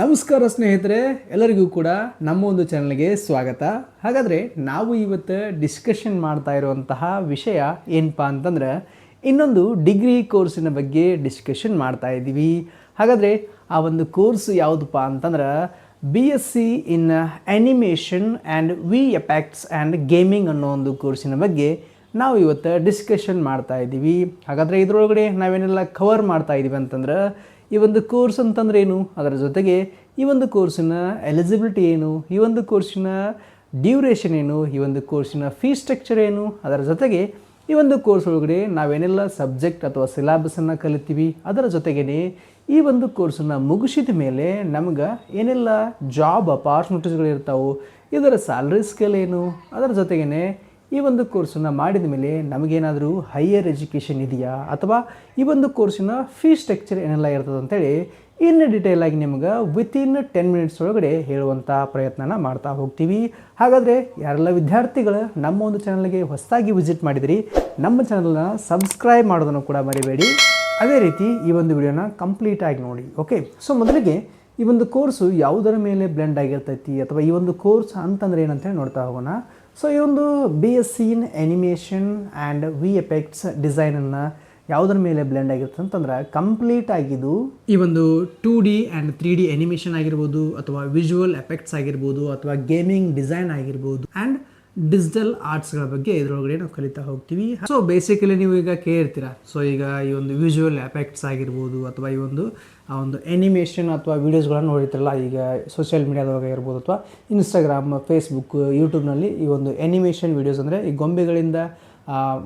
ನಮಸ್ಕಾರ ಸ್ನೇಹಿತರೆ, ಎಲ್ಲರಿಗೂ ಕೂಡ ನಮ್ಮ ಒಂದು ಚಾನಲ್ಗೆ ಸ್ವಾಗತ. ಹಾಗಾದರೆ ನಾವು ಇವತ್ತು ಡಿಸ್ಕಷನ್ ಮಾಡ್ತಾ ಇರುವಂತಹ ವಿಷಯ ಏನಪ್ಪ ಅಂತಂದ್ರೆ ಇನ್ನೊಂದು ಡಿಗ್ರಿ ಕೋರ್ಸಿನ ಬಗ್ಗೆ ಡಿಸ್ಕಷನ್ ಮಾಡ್ತಾ ಇದ್ದೀವಿ. ಹಾಗಾದರೆ ಆ ಒಂದು ಕೋರ್ಸ್ ಯಾವುದಪ್ಪ ಅಂತಂದ್ರೆ BSc in animation and VFX and gaming ಅನ್ನೋ ಒಂದು ಕೋರ್ಸಿನ ಬಗ್ಗೆ ನಾವು ಇವತ್ತು ಡಿಸ್ಕಷನ್ ಮಾಡ್ತಾ ಇದ್ದೀವಿ. ಹಾಗಾದರೆ ಇದರೊಳಗಡೆ ನಾವೇನೆಲ್ಲ ಕವರ್ ಮಾಡ್ತಾ ಇದ್ದೀವಿ ಅಂತಂದ್ರೆ ಈ ಒಂದು ಕೋರ್ಸ್ ಅಂತಂದ್ರೆ ಏನು, ಅದರ ಜೊತೆಗೆ ಈ ಒಂದು ಕೋರ್ಸಿನ ಎಲಿಜಿಬಿಲಿಟಿ ಏನು, ಈ ಒಂದು ಕೋರ್ಸಿನ ಡ್ಯೂರೇಷನ್ ಏನು, ಈ ಒಂದು ಕೋರ್ಸಿನ ಫೀ ಸ್ಟ್ರಕ್ಚರ್ ಏನು, ಅದರ ಜೊತೆಗೆ ಈ ಒಂದು ಕೋರ್ಸ್ ಒಳಗಡೆ ನಾವೇನೆಲ್ಲ ಸಬ್ಜೆಕ್ಟ್ ಅಥವಾ ಸಿಲೆಬಸನ್ನು ಕಲಿತೀವಿ, ಅದರ ಜೊತೆಗೇ ಈ ಒಂದು ಕೋರ್ಸನ್ನು ಮುಗಿಸಿದ ಮೇಲೆ ನಮ್ಗೆ ಏನೆಲ್ಲ ಜಾಬ್ ಅಪಾರ್ಚುನಿಟೀಸ್ಗಳಿರ್ತಾವೆ, ಇದರ ಸ್ಯಾಲ್ರಿ ಸ್ಕೇಲ್ ಏನು, ಅದರ ಜೊತೆಗೇ ಈ ಒಂದು ಕೋರ್ಸನ್ನು ಮಾಡಿದ ಮೇಲೆ ನಮಗೇನಾದರೂ ಹೈಯರ್ ಎಜುಕೇಷನ್ ಇದೆಯಾ ಅಥವಾ ಈ ಒಂದು ಕೋರ್ಸಿನ ಫೀ ಸ್ಟ್ರಕ್ಚರ್ ಏನೆಲ್ಲ ಇರ್ತದೆ ಅಂತೇಳಿ ಇನ್ನು ಡೀಟೇಲಾಗಿ ನಿಮ್ಗೆ ವಿತಿನ್ 10 ಮಿನಿಟ್ಸ್ ಒಳಗಡೆ ಹೇಳುವಂಥ ಪ್ರಯತ್ನನ ಮಾಡ್ತಾ ಹೋಗ್ತೀವಿ. ಹಾಗಾದರೆ ಯಾರೆಲ್ಲ ವಿದ್ಯಾರ್ಥಿಗಳು ನಮ್ಮ ಒಂದು ಚಾನಲ್ಗೆ ಹೊಸದಾಗಿ ವಿಸಿಟ್ ಮಾಡಿದಿರಿ, ನಮ್ಮ ಚಾನಲ್ನ ಸಬ್ಸ್ಕ್ರೈಬ್ ಮಾಡೋದನ್ನು ಕೂಡ ಮರಿಬೇಡಿ. ಅದೇ ರೀತಿ ಈ ಒಂದು ವಿಡಿಯೋನ ಕಂಪ್ಲೀಟಾಗಿ ನೋಡಿ. ಓಕೆ, ಸೊ ಮೊದಲಿಗೆ ಈ ಒಂದು ಕೋರ್ಸು ಯಾವುದರ ಮೇಲೆ ಬ್ಲೆಂಡ್ ಆಗಿರ್ತೈತಿ ಅಥವಾ ಈ ಒಂದು ಕೋರ್ಸ್ ಅಂತಂದ್ರೆ ಏನಂತೇಳಿ ನೋಡ್ತಾ ಹೋಗೋಣ. ಸೊ ಈ ಒಂದು BSc in animation and VFX ಡಿಸೈನನ್ನು ಯಾವುದರ ಮೇಲೆ ಬ್ಲೆಂಡ್ ಆಗಿರುತ್ತೆ ಅಂತಂದ್ರೆ ಕಂಪ್ಲೀಟ್ ಆಗಿದ್ದು ಈ ಒಂದು 2D ಆ್ಯಂಡ್ 3D ಆ್ಯನಿಮೇಷನ್ ಆಗಿರ್ಬೋದು ಅಥವಾ ವಿಜುವಲ್ ಎಫೆಕ್ಟ್ಸ್ ಆಗಿರ್ಬೋದು ಅಥವಾ ಗೇಮಿಂಗ್ ಡಿಸೈನ್ ಆಗಿರ್ಬೋದು ಆ್ಯಂಡ್ ಡಿಜಿಟಲ್ ಆರ್ಟ್ಸ್ಗಳ ಬಗ್ಗೆ ಇದರೊಳಗಡೆ ನಾವು ಕಲಿತಾ ಹೋಗ್ತೀವಿ. ಸೊ ಬೇಸಿಕಲಿ ನೀವು ಈಗ ಕೇಳಿರ್ತೀರ, ಸೊ ಈಗ ಈ ಒಂದು ವಿಜುವಲ್ ಎಫೆಕ್ಟ್ಸ್ ಆಗಿರ್ಬೋದು ಅಥವಾ ಈ ಒಂದು ಆ್ಯನಿಮೇಷನ್ ಅಥವಾ ವೀಡಿಯೋಸ್ಗಳನ್ನು ನೋಡಿರ್ತಿರಲ್ಲ, ಈಗ ಸೋಷಿಯಲ್ ಮೀಡಿಯಾದೊಳಗೆ ಇರ್ಬೋದು ಅಥವಾ ಇನ್ಸ್ಟಾಗ್ರಾಮ್, ಫೇಸ್ಬುಕ್, ಯೂಟ್ಯೂಬ್ನಲ್ಲಿ ಈ ಒಂದು ಆ್ಯನಿಮೇಷನ್ ವೀಡಿಯೋಸ್ ಅಂದರೆ ಈ ಗೊಂಬೆಗಳಿಂದ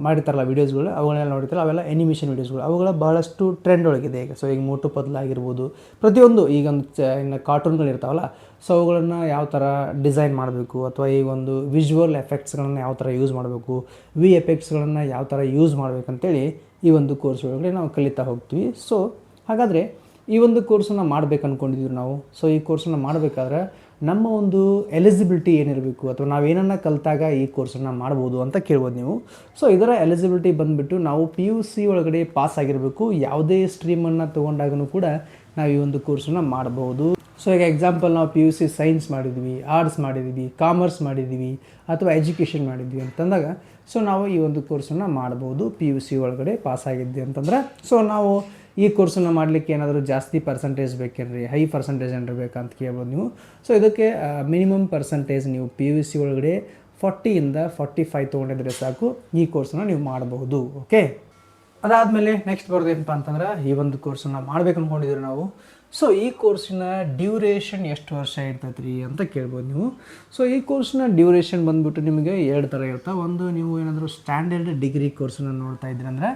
ಮಾಡಿರ್ತಾರಲ್ಲ ವೀಡಿಯೋಸ್ಗಳು, ಅವುಗಳೆಲ್ಲ ನೋಡಿರ್ತಾರಲ್ಲ, ಅವೆಲ್ಲ ಆ್ಯನಿಮೇಷನ್ ವೀಡಿಯೋಸ್ಗಳು, ಅವುಗಳ ಬಹಳಷ್ಟು ಟ್ರೆಂಡ್ ಒಳಗಿದೆ ಈಗ. ಸೊ ಈಗ ಮೋಟು ಪತ್ಲ ಆಗಿರ್ಬೋದು, ಪ್ರತಿಯೊಂದು ಈಗ ಒಂದು ಇನ್ನು ಕಾರ್ಟೂನ್ಗಳಿರ್ತಾವಲ್ಲ, ಸೊ ಅವುಗಳನ್ನು ಯಾವ ಥರ ಡಿಸೈನ್ ಮಾಡಬೇಕು ಅಥವಾ ಈ ಒಂದು ವಿಜುವಲ್ ಎಫೆಕ್ಟ್ಸ್ಗಳನ್ನು ಯಾವ ಥರ ಯೂಸ್ ಮಾಡಬೇಕು, VFXಗಳನ್ನು ಯಾವ ಥರ ಯೂಸ್ ಮಾಡಬೇಕಂತೇಳಿ ಈ ಒಂದು ಕೋರ್ಸ್ ಒಳಗಡೆ ನಾವು ಕಲಿತಾ ಹೋಗ್ತೀವಿ. ಸೊ ಹಾಗಾದರೆ ಈ ಒಂದು ಕೋರ್ಸನ್ನು ಮಾಡ್ಬೇಕು ಅಂದ್ಕೊಂಡಿದ್ದೀವಿ ನಾವು. ಸೊ ಈ ಕೋರ್ಸನ್ನು ಮಾಡಬೇಕಾದ್ರೆ ನಮ್ಮ ಒಂದು ಎಲಿಜಿಬಿಲಿಟಿ ಏನಿರಬೇಕು ಅಥವಾ ನಾವೇನನ್ನು ಕಲಿತಾಗ ಈ ಕೋರ್ಸನ್ನು ಮಾಡ್ಬೋದು ಅಂತ ಕೇಳ್ಬೋದು ನೀವು. ಸೊ ಇದರ ಎಲಿಜಿಬಿಲಿಟಿ ಬಂದುಬಿಟ್ಟು ನಾವು PUC ಒಳಗಡೆ ಪಾಸ್ ಆಗಿರಬೇಕು. ಯಾವುದೇ ಸ್ಟ್ರೀಮನ್ನು ತೊಗೊಂಡಾಗೂ ಕೂಡ ನಾವು ಈ ಒಂದು ಕೋರ್ಸನ್ನು ಮಾಡ್ಬೋದು. ಸೊ ಈಗ ಎಕ್ಸಾಂಪಲ್ ನಾವು PUC ಸೈನ್ಸ್ ಮಾಡಿದ್ವಿ, ಆರ್ಟ್ಸ್ ಮಾಡಿದ್ವಿ, ಕಾಮರ್ಸ್ ಮಾಡಿದ್ವಿ ಅಥವಾ ಎಜುಕೇಷನ್ ಮಾಡಿದ್ವಿ ಅಂತಂದಾಗ ಸೊ ನಾವು ಈ ಒಂದು ಕೋರ್ಸನ್ನು ಮಾಡ್ಬೋದು PUC ಒಳಗಡೆ ಪಾಸ್ ಆಗಿದ್ವಿ ಅಂತಂದ್ರೆ. ಸೊ ನಾವು ಈ ಕೋರ್ಸನ್ನು ಮಾಡಲಿಕ್ಕೆ ಏನಾದರೂ ಜಾಸ್ತಿ ಪರ್ಸೆಂಟೇಜ್ ಬೇಕೇನ್ರಿ, ಹೈ ಪರ್ಸೆಂಟೇಜ್ ಏನಾರು ಬೇಕಂತ ಕೇಳ್ಬೋದು ನೀವು. ಸೊ ಇದಕ್ಕೆ ಮಿನಿಮಮ್ ಪರ್ಸೆಂಟೇಜ್ ನೀವು PUC ಒಳಗಡೆ 40ಇಂದ 45 ತೊಗೊಂಡಿದ್ರೆ ಸಾಕು, ಈ ಕೋರ್ಸನ್ನು ನೀವು ಮಾಡಬಹುದು. ಓಕೆ, ಅದಾದಮೇಲೆ ನೆಕ್ಸ್ಟ್ ಬರೋದೇನಪ್ಪ ಅಂತಂದ್ರೆ ಈ ಒಂದು ಕೋರ್ಸನ್ನು ಮಾಡ್ಬೇಕು ಅಂದ್ಕೊಂಡಿದ್ದೀರಿ ನಾವು. ಸೊ ಈ ಕೋರ್ಸಿನ ಡ್ಯೂರೇಷನ್ ಎಷ್ಟು ವರ್ಷ ಇರ್ತೈತೆ ರೀ ಅಂತ ಕೇಳ್ಬೋದು ನೀವು. ಸೊ ಈ ಕೋರ್ಸ್ನ ಡ್ಯೂರೇಷನ್ ಬಂದುಬಿಟ್ಟು ನಿಮಗೆ 2 ಥರ ಇರ್ತಾವೆ. ಒಂದು, ನೀವು ಏನಾದರೂ ಸ್ಟ್ಯಾಂಡರ್ಡ್ ಡಿಗ್ರಿ ಕೋರ್ಸನ್ನು ನೋಡ್ತಾ ಇದ್ದೀರಿ ಅಂದರೆ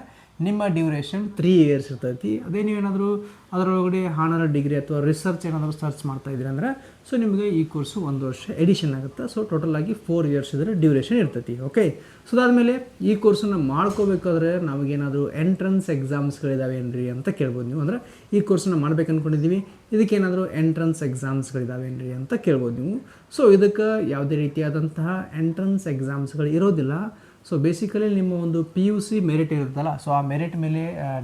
ನಿಮ್ಮ ಡ್ಯೂರೇಷನ್ 3 ಇಯರ್ಸ್ ಇರ್ತೈತಿ. ಅದೇ ನೀವೇನಾದರೂ ಅದರೊಳಗಡೆ ಹಾನರ್ ಡಿಗ್ರಿ ಅಥವಾ ರಿಸರ್ಚ್ ಏನಾದರೂ ಸರ್ಚ್ ಮಾಡ್ತಾ ಇದ್ದೀರಿ ಅಂದರೆ ಸೊ ನಿಮಗೆ ಈ ಕೋರ್ಸು 1 ವರ್ಷ ಎಡಿಷನ್ ಆಗುತ್ತೆ. ಸೊ ಟೋಟಲಾಗಿ 4 ಇಯರ್ಸ್ ಇದ್ರೆ ಡ್ಯೂರೇಷನ್ ಇರ್ತೈತಿ. ಓಕೆ, ಸೊ ಅದಾದಮೇಲೆ ಈ ಕೋರ್ಸನ್ನು ಮಾಡ್ಕೋಬೇಕಾದ್ರೆ ನಮಗೇನಾದರೂ ಎಂಟ್ರೆನ್ಸ್ ಎಕ್ಸಾಮ್ಸ್ಗಳಿದ್ದಾವೆ ಏನ್ರಿ ಅಂತ ಕೇಳ್ಬೋದು ನೀವು. ಅಂದರೆ ಈ ಕೋರ್ಸನ್ನು ಮಾಡ್ಬೇಕು ಅಂದ್ಕೊಂಡಿದ್ದೀವಿ, ಇದಕ್ಕೇನಾದರೂ ಎಂಟ್ರೆನ್ಸ್ ಎಕ್ಸಾಮ್ಸ್ಗಳಿದ್ದಾವೆ ಏನ್ರಿ ಅಂತ ಕೇಳ್ಬೋದು ನೀವು. ಸೊ ಇದಕ್ಕೆ ಯಾವುದೇ ರೀತಿಯಾದಂತಹ ಎಂಟ್ರೆನ್ಸ್ ಎಕ್ಸಾಮ್ಸ್ಗಳು ಇರೋದಿಲ್ಲ. ಸೊ ಬೇಸಿಕಲಿ ನಿಮ್ಮ ಒಂದು PUC ಮೆರಿಟ್ ಇರುತ್ತಲ್ಲ, ಸೊ ಆ ಮೆರಿಟ್ ಮೇಲೆ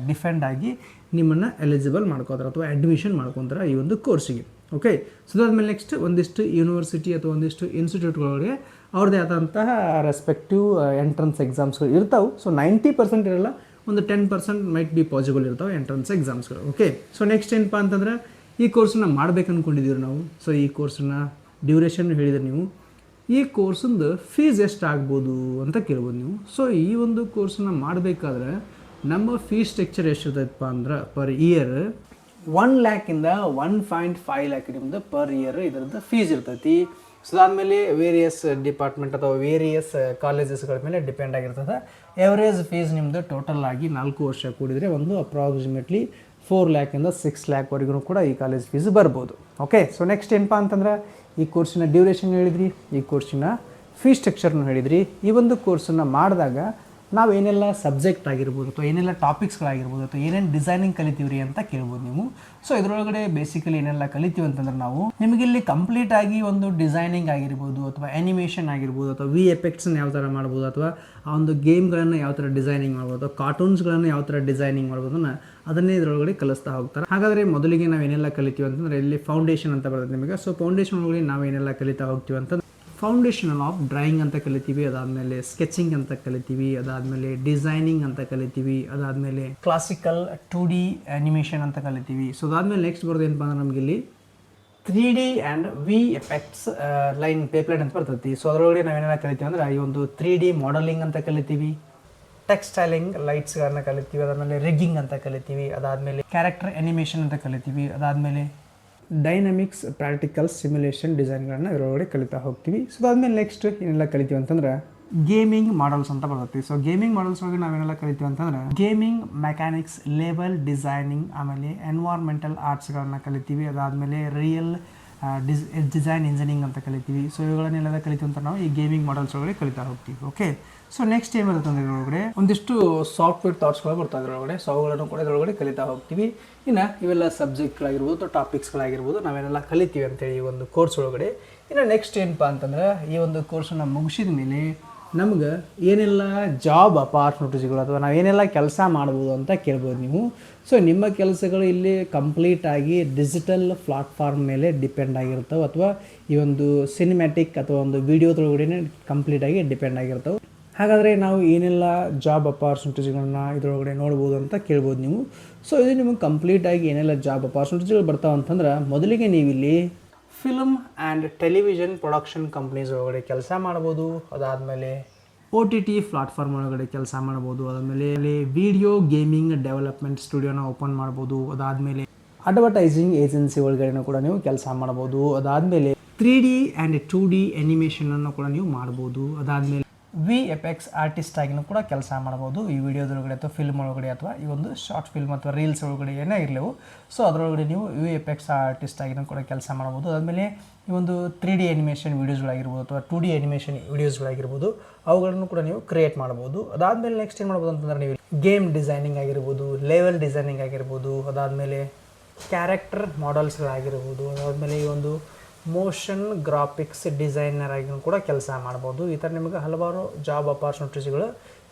ಡಿಫೆಂಡ್ ಆಗಿ ನಿಮ್ಮನ್ನು ಎಲಿಜಿಬಲ್ ಮಾಡ್ಕೋತಾರೆ ಅಥವಾ ಅಡ್ಮಿಷನ್ ಮಾಡ್ಕೊತಾರೆ ಈ ಒಂದು ಕೋರ್ಸಿಗೆ. ಓಕೆ, ಸೊ ಅದಾದಮೇಲೆ ನೆಕ್ಸ್ಟ್ ಒಂದಿಷ್ಟು ಯೂನಿವರ್ಸಿಟಿ ಅಥವಾ ಒಂದಿಷ್ಟು ಇನ್ಸ್ಟಿಟ್ಯೂಟ್ಗಳಿಗೆ ಅವ್ರದ್ದೇ ಆದಂತಹ ರೆಸ್ಪೆಕ್ಟಿವ್ ಎಂಟ್ರೆನ್ಸ್ ಎಕ್ಸಾಮ್ಸ್ಗಳು ಇರ್ತಾವೆ. ಸೊ 90% ಇರಲ್ಲ, ಒಂದು 10% ಮೈಟ್ ಬಿ ಪಾಸಿಬಲ್ ಇರ್ತಾವೆ ಎಂಟ್ರೆನ್ಸ್ ಎಕ್ಸಾಮ್ಸ್ಗಳು. ಓಕೆ, ಸೊ ನೆಕ್ಸ್ಟ್ ಏನಪ್ಪ ಅಂತಂದ್ರೆ ಈ ಕೋರ್ಸನ್ನು ಮಾಡ್ಬೇಕು ಅಂದ್ಕೊಂಡಿದ್ದೀವಿ ನಾವು. ಸೊ ಈ ಕೋರ್ಸನ್ನು ಡ್ಯೂರೇಷನ್ ಹೇಳಿದ್ರೆ ನೀವು, ಈ ಕೋರ್ಸಿಂದು ಫೀಸ್ ಎಷ್ಟು ಆಗ್ಬೋದು ಅಂತ ಕೇಳ್ಬೋದು ನೀವು. ಸೊ ಈ ಒಂದು ಕೋರ್ಸನ್ನು ಮಾಡಬೇಕಾದ್ರೆ ನಮ್ಮ ಫೀಸ್ ಸ್ಟ್ರಕ್ಚರ್ ಎಷ್ಟಿರ್ತೈತಪ್ಪ ಅಂದ್ರೆ ಪರ್ ಇಯರ್ 1 ಲ್ಯಾಕಿಂದ 1.5 ಲ್ಯಾಕ್ ನಿಮ್ಮದು ಪರ್ ಇಯರ್ ಇದರದ್ದು ಫೀಸ್ ಇರ್ತೈತಿ. ಸೊ ಅದಾದಮೇಲೆ ವೇರಿಯಸ್ ಡಿಪಾರ್ಟ್ಮೆಂಟ್ ಅಥವಾ ವೇರಿಯಸ್ ಕಾಲೇಜಸ್ಗಳ ಮೇಲೆ ಡಿಪೆಂಡ್ ಆಗಿರ್ತದೆ. ಎವರೇಜ್ ಫೀಸ್ ನಿಮ್ಮದು ಟೋಟಲ್ ಆಗಿ 4 ವರ್ಷ ಕೂಡಿದರೆ ಒಂದು ಅಪ್ರಾಕ್ಸಿಮೇಟ್ಲಿ 4 ಲ್ಯಾಕಿಂದ 6 ಲ್ಯಾಕ್ವರೆಗೂ ಕೂಡ ಈ ಕಾಲೇಜ್ ಫೀಸ್ ಬರ್ಬೋದು. ಓಕೆ, ಸೊ ನೆಕ್ಸ್ಟ್ ಏನಪ್ಪ ಅಂತಂದ್ರೆ ಈ ಕೋರ್ಸಿನ ಡ್ಯೂರೇಷನ್ ಹೇಳಿದ್ರಿ, ಈ ಕೋರ್ಸಿನ ಫೀ ಸ್ಟ್ರಕ್ಚರ್ನು ಹೇಳಿದ್ರಿ. ಈ ಒಂದು ಕೋರ್ಸನ್ನು ಮಾಡಿದಾಗ ನಾವು ಏನೆಲ್ಲ ಸಬ್ಜೆಕ್ಟ್ ಆಗಿರ್ಬೋದು ಅಥವಾ ಏನೆಲ್ಲ ಟಾಪಿಕ್ಸ್ಗಳಾಗಿರ್ಬೋದು ಅಥವಾ ಏನೇನು ಡಿಸೈನಿಂಗ್ ಕಲಿತೀವ್ರಿ ಅಂತ ಕೇಳ್ಬೋದು ನೀವು. ಸೊ ಇದರೊಳಗಡೆ ಬೇಸಿಕಲಿ ಏನೆಲ್ಲ ಕಲಿತೀವಿ ಅಂತಂದ್ರೆ ನಾವು ನಿಮಗೆ ಇಲ್ಲಿ ಕಂಪ್ಲೀಟ್ ಆಗಿ ಒಂದು ಡಿಸೈನಿಂಗ್ ಆಗಿರ್ಬೋದು ಅಥವಾ ಆ್ಯನಿಮೇಷನ್ ಆಗಿರ್ಬೋದು ಅಥವಾ ವಿ ಎಫೆಕ್ಟ್ಸ್ನ ಯಾವ ಥರ ಮಾಡ್ಬೋದು ಅಥವಾ ಆ ಒಂದು ಗೇಮ್ಗಳನ್ನು ಯಾವ ಥರ ಡಿಸೈನಿಂಗ್ ಮಾಡ್ಬೋದು ಅಥವಾ ಕಾರ್ಟೂನ್ಸ್ಗಳನ್ನು ಯಾವ ಥರ ಡಿಸೈನಿಂಗ್ ಮಾಡ್ಬೋದು ಅದನ್ನೇ ಇದರೊಳಗಡೆ ಕಲಿಸ್ತಾ ಹೋಗ್ತಾರೆ. ಹಾಗಾದರೆ ಮೊದಲಿಗೆ ನಾವು ಏನೆಲ್ಲ ಕಲಿತೀವಿ ಅಂತಂದರೆ ಇಲ್ಲಿ ಫೌಂಡೇಶನ್ ಅಂತ ಬರ್ತದೆ ನಿಮಗೆ. ಸೊ ಫೌಂಡೇಶನ್ ಒಳಗಡೆ ನಾವು ಏನೆಲ್ಲ ಕಲಿತಾ ಹೋಗ್ತೀವಿ ಅಂತಂದ್ರೆ ಫೌಂಡೇಶನ್ ಆಫ್ ಡ್ರಾಯಿಂಗ್ ಅಂತ ಕಲಿತೀವಿ, ಅದಾದಮೇಲೆ ಸ್ಕೆಚಿಂಗ್ ಅಂತ ಕಲಿತೀವಿ, ಅದಾದಮೇಲೆ ಡಿಸೈನಿಂಗ್ ಅಂತ ಕಲಿತೀವಿ, ಅದಾದಮೇಲೆ ಕ್ಲಾಸಿಕಲ್ 2D ಆ್ಯನಿಮೇಷನ್ ಅಂತ ಕಲಿತೀವಿ. ಸೊ ಅದಾದಮೇಲೆ ನೆಕ್ಸ್ಟ್ ಬರೋದು ಏನಪ್ಪ ಅಂದ್ರೆ ನಮಗೆ ಇಲ್ಲಿ 3D and V effects line ಪೇಪ್ಲೆಟ್ ಅಂತ ಬರ್ತೈತಿ. ಸೊ ಅದರೊಳಗೆ ನಾವೇನೆಲ್ಲ ಕಲಿತೀವಿ ಅಂದರೆ ಈ ಒಂದು 3D ಮಾಡೆಲಿಂಗ್ ಅಂತ ಕಲಿತೀವಿ, ಟೆಕ್ಸ್ಟೈಲಿಂಗ್ ಲೈಟ್ಸ್ಗಳನ್ನ ಕಲಿತೀವಿ, ಅದಾದಮೇಲೆ ರಿಗ್ಗಿಂಗ್ ಅಂತ ಕಲಿತೀವಿ, ಅದಾದಮೇಲೆ ಕ್ಯಾರೆಕ್ಟರ್ ಆ್ಯನಿಮೇಷನ್ ಅಂತ ಕಲಿತೀವಿ, ಅದಾದಮೇಲೆ ಡೈನಮಿಕ್ಸ್ ಪ್ರಾಕ್ಟಿಕಲ್ ಸಿಮ್ಯುಲೇಷನ್ ಡಿಸೈನ್ಗಳನ್ನ ಇದರೊಳಗಡೆ ಕಲಿತಾ ಹೋಗ್ತೀವಿ. ಸೊ ಅದಾದಮೇಲೆ ನೆಕ್ಸ್ಟ್ ಏನೆಲ್ಲ ಕಲಿತೀವಿ ಅಂತಂದ್ರೆ ಗೇಮಿಂಗ್ ಮಾಡಲ್ಸ್ ಅಂತ ಬರ್ತೈತಿ. ಸೊ ಗೇಮಿಂಗ್ ಮಾಡಲ್ಸ್ ಒಳಗೆ ನಾವೇನೆಲ್ಲ ಕಲಿತೀವಿ ಅಂತಂದ್ರೆ ಗೇಮಿಂಗ್ ಮೆಕ್ಯಾನಿಕ್ಸ್, ಲೇಬಲ್ ಡಿಸೈನಿಂಗ್, ಆಮೇಲೆ ಎನ್ವೈರ್ಮೆಂಟಲ್ ಆರ್ಟ್ಸ್ಗಳನ್ನ ಕಲಿತೀವಿ, ಅದಾದಮೇಲೆ ರಿಯಲ್ ಡಿಸೈನ್ ಇಂಜಿನಿಯರಿಂಗ್ ಅಂತ ಕಲಿತೀವಿ. ಸೊ ಇವುಗಳನ್ನೆಲ್ಲ ಕಲಿತೀವಿ ಅಂತ ನಾವು ಈ ಗೇಮಿಂಗ್ ಮಾಡಲ್ಸ್ ಒಳಗಡೆ ಕಲಿತಾ ಹೋಗ್ತೀವಿ. ಓಕೆ, ಸೊ ನೆಕ್ಸ್ಟ್ ಏನು ಬರುತ್ತೆ ಅಂದರೆ ಇದರೊಳಗಡೆ ಒಂದಿಷ್ಟು ಸಾಫ್ಟ್ವೇರ್ ಥಾಟ್ಸ್ಗಳು ಬರ್ತಾವೆ ಇದರೊಳಗಡೆ. ಸೊ ಅವುಗಳನ್ನು ಕೂಡ ಇದರೊಳಗಡೆ ಕಲಿತಾ ಹೋಗ್ತೀವಿ. ಇನ್ನು ಇವೆಲ್ಲ ಸಬ್ಜೆಕ್ಟ್ಗಳಾಗಿರ್ಬೋದು ಅಥವಾ ಟಾಪಿಕ್ಸ್ಗಳಾಗಿರ್ಬೋದು ನಾವೇನೆಲ್ಲ ಕಲಿತೀವಿ ಅಂತೇಳಿ ಈ ಒಂದು ಕೋರ್ಸ್ ಒಳಗಡೆ. ಇನ್ನು ನೆಕ್ಸ್ಟ್ ಏನಪ್ಪ ಅಂತಂದ್ರೆ ಈ ಒಂದು ಕೋರ್ಸನ್ನು ಮುಗಿಸಿದ ಮೇಲೆ ನಮ್ಗೆ ಏನೆಲ್ಲ ಜಾಬ್ ಅಪಾರ್ಚುನಿಟೀಸ್ಗಳು ಅಥವಾ ನಾವೇನೆಲ್ಲ ಕೆಲಸ ಮಾಡ್ಬೋದು ಅಂತ ಕೇಳ್ಬೋದು ನೀವು. ಸೊ ನಿಮ್ಮ ಕೆಲಸಗಳು ಇಲ್ಲಿ ಕಂಪ್ಲೀಟಾಗಿ ಡಿಜಿಟಲ್ ಪ್ಲಾಟ್ಫಾರ್ಮ್ ಮೇಲೆ ಡಿಪೆಂಡ್ ಆಗಿರ್ತವೆ ಅಥವಾ ಈ ಒಂದು ಸಿನಿಮ್ಯಾಟಿಕ್ ಅಥವಾ ಒಂದು ವೀಡಿಯೋದೊಳಗಡೆ ಕಂಪ್ಲೀಟಾಗಿ ಡಿಪೆಂಡ್ ಆಗಿರ್ತವೆ. ಹಾಗಾದರೆ ನಾವು ಏನೆಲ್ಲ ಜಾಬ್ ಅಪಾರ್ಚುನಿಟೀಸ್ಗಳನ್ನ ಇದರೊಳಗಡೆ ನೋಡ್ಬೋದು ಅಂತ ಕೇಳ್ಬೋದು ನೀವು. ಸೊ ಇದು ನಿಮಗೆ ಕಂಪ್ಲೀಟಾಗಿ ಏನೆಲ್ಲ ಜಾಬ್ ಅಪಾರ್ಚುನಿಟೀಸ್ಗಳು ಬರ್ತಾವೆ ಅಂತಂದ್ರೆ ಮೊದಲಿಗೆ ನೀವಿಲ್ಲಿ film and television production companies ಒಳಗಡೆ ಕೆಲಸ ಮಾಡ್ಬೋದು, ಅದಾದಮೇಲೆ OTT ಪ್ಲಾಟ್ಫಾರ್ಮ್ ಒಳಗಡೆ ಕೆಲಸ ಮಾಡ್ಬೋದು, ಅದಾದಮೇಲೆ ವಿಡಿಯೋ ಗೇಮಿಂಗ್ ಡೆವಲಪ್ಮೆಂಟ್ ಸ್ಟುಡಿಯೋನ ಓಪನ್ ಮಾಡ್ಬೋದು, ಅದಾದಮೇಲೆ ಅಡ್ವರ್ಟೈಸಿಂಗ್ ಏಜೆನ್ಸಿ ಒಳಗಡೆನೂ ಕೂಡ ನೀವು ಕೆಲಸ ಮಾಡ್ಬೋದು, ಅದಾದಮೇಲೆ 3D ಆ್ಯಂಡ್ 2D ಆ್ಯನಿಮೇಷನನ್ನು ಕೂಡ ನೀವು ಮಾಡ್ಬೋದು, ಅದಾದಮೇಲೆ VFX ಆರ್ಟಿಸ್ಟ್ ಆಗಿನೂ ಕೂಡ ಕೆಲಸ ಮಾಡ್ಬೋದು ಈ ವಿಡಿಯೋದೊಳಗಡೆ ಅಥವಾ ಫಿಲ್ಮ್ ಒಳಗಡೆ ಅಥವಾ ಈ ಒಂದು ಶಾರ್ಟ್ ಫಿಲ್ಮ್ ಅಥವಾ ರೀಲ್ಸ್ ಒಳಗಡೆ ಏನೇ ಇರಲಿವು. ಸೊ ಅದರೊಳಗಡೆ ನೀವು VFX ಆರ್ಟಿಸ್ಟ್ ಆಗಿನೂ ಕೂಡ ಕೆಲಸ ಮಾಡ್ಬೋದು. ಅದಾದಮೇಲೆ ಈ ಒಂದು 3D ಆ್ಯನಿಮೇಷನ್ ವೀಡಿಯೋಸ್ಗಳಾಗಿರ್ಬೋದು ಅಥವಾ 2D ಆ್ಯನಿಮೇಷನ್ ವೀಡಿಯೋಸ್ಗಳಾಗಿರ್ಬೋದು ಅವುಗಳನ್ನು ಕೂಡ ನೀವು ಕ್ರಿಯೇಟ್ ಮಾಡ್ಬೋದು. ಅದಾದಮೇಲೆ ನೆಕ್ಸ್ಟ್ ಏನು ಮಾಡ್ಬೋದು ಅಂತಂದ್ರೆ ನೀವು ಗೇಮ್ ಡಿಸೈನಿಂಗ್ ಆಗಿರ್ಬೋದು, ಲೆವೆಲ್ ಡಿಸೈನಿಂಗ್ ಆಗಿರ್ಬೋದು, ಅದಾದಮೇಲೆ ಕ್ಯಾರೆಕ್ಟರ್ ಮಾಡೆಲ್ಸ್ಗಳಾಗಿರ್ಬೋದು, ಅದಾದಮೇಲೆ ಈ ಒಂದು ಮೋಷನ್ ಗ್ರಾಫಿಕ್ಸ್ ಡಿಸೈನರ್ ಆಗಿನೂ ಕೂಡ ಕೆಲಸ ಮಾಡ್ಬೋದು. ಈ ಥರ ನಿಮಗೆ ಹಲವಾರು ಜಾಬ್ ಅಪಾರ್ಚುನಿಟೀಸ್ಗಳು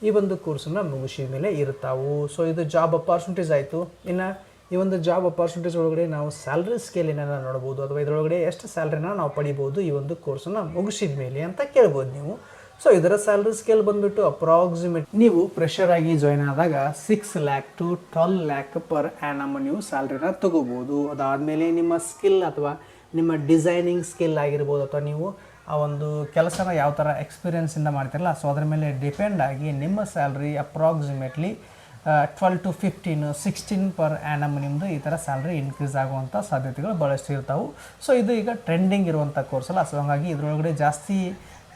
ಈ ಒಂದು ಕೋರ್ಸನ್ನು ಮುಗಿಸಿದ ಮೇಲೆ ಇರ್ತಾವೆ. ಸೊ ಇದು ಜಾಬ್ ಅಪಾರ್ಚುನಿಟೀಸ್ ಆಯಿತು. ಇನ್ನು ಈ ಒಂದು ಜಾಬ್ ಅಪಾರ್ಚುನಿಟೀಸ್ ಒಳಗಡೆ ನಾವು ಸ್ಯಾಲ್ರಿ ಸ್ಕೇಲ್ ಏನಾರ ನೋಡ್ಬೋದು ಅಥವಾ ಇದರೊಳಗಡೆ ಎಷ್ಟು ಸ್ಯಾಲ್ರಿನ ನಾವು ಪಡಿಬೋದು ಈ ಒಂದು ಕೋರ್ಸನ್ನು ಮುಗಿಸಿದ ಮೇಲೆ ಅಂತ ಕೇಳ್ಬೋದು ನೀವು. ಸೊ ಇದರ ಸ್ಯಾಲ್ರಿ ಸ್ಕೇಲ್ ಬಂದುಬಿಟ್ಟು ಅಪ್ರಾಕ್ಸಿಮೇಟ್ ನೀವು ಫ್ರೆಷರ್ ಆಗಿ ಜಾಯ್ನ್ ಆದಾಗ 6 lakh to 12 lakh per annum ನೀವು ಸ್ಯಾಲ್ರಿನ ತೊಗೋಬೋದು. ಅದಾದಮೇಲೆ ನಿಮ್ಮ ಸ್ಕಿಲ್ ಅಥವಾ ನಿಮ್ಮ ಡಿಸೈನಿಂಗ್ ಸ್ಕಿಲ್ ಆಗಿರ್ಬೋದು ಅಥವಾ ನೀವು ಆ ಒಂದು ಕೆಲಸನ ಯಾವ ಥರ ಎಕ್ಸ್ಪೀರಿಯೆನ್ಸಿಂದ ಮಾಡ್ತಿರಲ್ಲ ಸೊ ಅದ್ರ ಮೇಲೆ ಡಿಪೆಂಡ್ ಆಗಿ ನಿಮ್ಮ salary approximately 12 to 15, 16 per annum ನಿಮ್ಮದು ಈ ಥರ ಸ್ಯಾಲ್ರಿ ಇನ್ಕ್ರೀಸ್ ಆಗುವಂಥ ಸಾಧ್ಯತೆಗಳು ಭಾಳಷ್ಟು ಇರ್ತಾವೆ. ಸೊ ಇದು ಈಗ ಟ್ರೆಂಡಿಂಗ್ ಇರುವಂಥ ಕೋರ್ಸ್ ಅಲ್ಲ. ಸೊ ಹಾಗಾಗಿ ಇದರೊಳಗಡೆ ಜಾಸ್ತಿ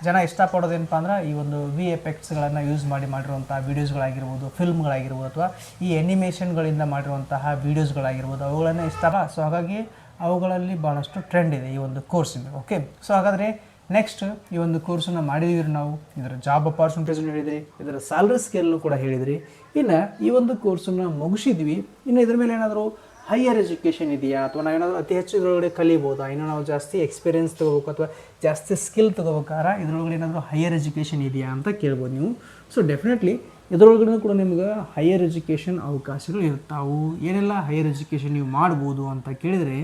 ಜನ ಇಷ್ಟಪಡೋದೇನಪ್ಪ ಅಂದ್ರೆ ಈ ಒಂದು VFXಗಳನ್ನು ಯೂಸ್ ಮಾಡಿರುವಂಥ ವೀಡಿಯೋಸ್ಗಳಾಗಿರ್ಬೋದು, ಫಿಲ್ಮ್ಗಳಾಗಿರ್ಬೋದು ಅಥವಾ ಈ ಆ್ಯನಿಮೇಷನ್ಗಳಿಂದ ಮಾಡಿರುವಂತಹ ವೀಡಿಯೋಸ್ಗಳಾಗಿರ್ಬೋದು ಅವುಗಳನ್ನೇ ಇಷ್ಟ. ಸೊ ಹಾಗಾಗಿ ಅವುಗಳಲ್ಲಿ ಭಾಳಷ್ಟು ಟ್ರೆಂಡ್ ಇದೆ ಈ ಒಂದು ಕೋರ್ಸಿಂದ. ಓಕೆ, ಸೊ ಹಾಗಾದರೆ ನೆಕ್ಸ್ಟ್ ಈ ಒಂದು ಕೋರ್ಸನ್ನು ಮಾಡಿದೀವಿ ನಾವು, ಇದರ ಜಾಬ್ ಅಪಾರ್ಚುನಿಟೀಸ್ನು ಹೇಳಿದ್ರಿ, ಇದರ ಸ್ಯಾಲ್ರಿ ಸ್ಕೇಲ್ನು ಕೂಡ ಹೇಳಿದ್ರಿ. ಇನ್ನು ಈ ಒಂದು ಕೋರ್ಸನ್ನು ಮುಗಿಸಿದ್ವಿ, ಇನ್ನು ಇದ್ರ ಮೇಲೆ ಏನಾದರೂ ಹೈಯರ್ ಎಜುಕೇಷನ್ ಇದೆಯಾ ಅಥವಾ ನಾವೇನಾದರೂ ಅತಿ ಹೆಚ್ಚು ಇದರೊಳಗಡೆ ಕಲಿಬೋದಾ, ಇನ್ನೂ ನಾವು ಜಾಸ್ತಿ ಎಕ್ಸ್ಪೀರಿಯೆನ್ಸ್ ತೊಗೋಬೇಕು ಅಥವಾ ಜಾಸ್ತಿ ಸ್ಕಿಲ್ ತೊಗೋಬೇಕಾದ್ರೆ ಇದರೊಳಗಡೆ ಏನಾದರೂ ಹೈಯರ್ ಎಜುಕೇಷನ್ ಇದೆಯಾ ಅಂತ ಕೇಳ್ಬೋದು ನೀವು. ಸೊ ಡೆಫಿನೆಟ್ಲಿ ಇದರೊಳಗಡೆ ಕೂಡ ನಿಮ್ಗೆ ಹೈಯರ್ ಎಜುಕೇಷನ್ ಅವಕಾಶಗಳು ಇರ್ತಾವೆ. ಏನೆಲ್ಲ ಹೈಯರ್ ಎಜುಕೇಷನ್ ನೀವು ಮಾಡ್ಬೋದು ಅಂತ ಕೇಳಿದರೆ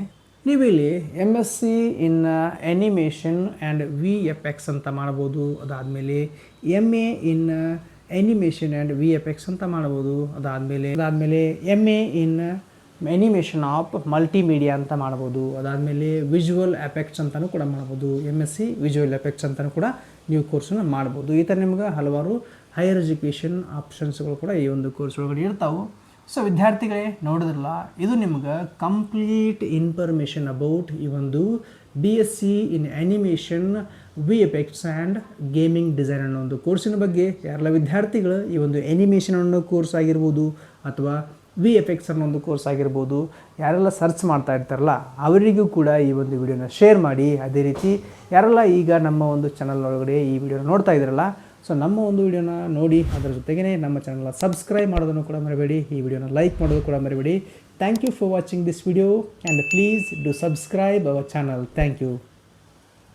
ನೀವು ಇಲ್ಲಿ MSc in animation and VFX ಅಂತ ಮಾಡ್ಬೋದು, ಅದಾದಮೇಲೆ MA in animation and VFX ಅಂತ ಮಾಡ್ಬೋದು, ಅದಾದಮೇಲೆ MA in animation of multimedia ಅಂತ ಮಾಡ್ಬೋದು, ಅದಾದಮೇಲೆ ವಿಜುವಲ್ ಎಫೆಕ್ಟ್ಸ್ ಅಂತಲೂ ಕೂಡ ಮಾಡ್ಬೋದು, MSc ವಿಜುವಲ್ ಎಫೆಕ್ಟ್ಸ್ ಅಂತಲೂ ಕೂಡ ನೀವು ಕೋರ್ಸನ್ನು ಮಾಡ್ಬೋದು. ಈ ಥರ ನಿಮ್ಗೆ ಹಲವಾರು ಹೈಯರ್ ಎಜುಕೇಷನ್ ಆಪ್ಷನ್ಸ್ಗಳು ಕೂಡ ಈ ಒಂದು ಕೋರ್ಸ್ ಒಳಗಡೆ ಇರ್ತಾವೆ. ಸೊ ವಿದ್ಯಾರ್ಥಿಗಳೇ ನೋಡಿದ್ರಲ್ಲ, ಇದು ನಿಮ್ಗೆ ಕಂಪ್ಲೀಟ್ ಇನ್ಫಾರ್ಮೇಷನ್ ಅಬೌಟ್ ಈ ಒಂದು BSc in animation VFX and gaming design ಅನ್ನೋ ಒಂದು ಕೋರ್ಸಿನ ಬಗ್ಗೆ ಯಾರೆಲ್ಲ ವಿದ್ಯಾರ್ಥಿಗಳು ಈ ಒಂದು ಆ್ಯನಿಮೇಷನ್ ಅನ್ನೋ ಕೋರ್ಸ್ ಆಗಿರ್ಬೋದು ಅಥವಾ VFX ಅನ್ನೋ ಒಂದು ಕೋರ್ಸ್ ಆಗಿರ್ಬೋದು ಯಾರೆಲ್ಲ ಸರ್ಚ್ ಮಾಡ್ತಾ ಇರ್ತಾರಲ್ಲ ಅವರಿಗೂ ಕೂಡ ಈ ಒಂದು ವಿಡಿಯೋನ ಶೇರ್ ಮಾಡಿ. ಅದೇ ರೀತಿ ಯಾರೆಲ್ಲ ಈಗ ನಮ್ಮ ಒಂದು ಚಾನಲ್ ಒಳಗಡೆ ಈ ವಿಡಿಯೋನ ನೋಡ್ತಾ ಇದ್ರಲ್ಲ ಸೊ ನಮ್ಮ ಒಂದು ವಿಡಿಯೋನ ನೋಡಿ ಅದರ ಜೊತೆಗೇ ನಮ್ಮ ಚಾನಲ್ನ ಸಬ್ಸ್ಕ್ರೈಬ್ ಮಾಡೋದನ್ನು ಕೂಡ ಮರಿಬೇಡಿ, ಈ ವಿಡಿಯೋನ ಲೈಕ್ ಮಾಡೋದು ಕೂಡ ಮರಿಬೇಡಿ. Thank you for watching this video and please do subscribe our channel. Thank you.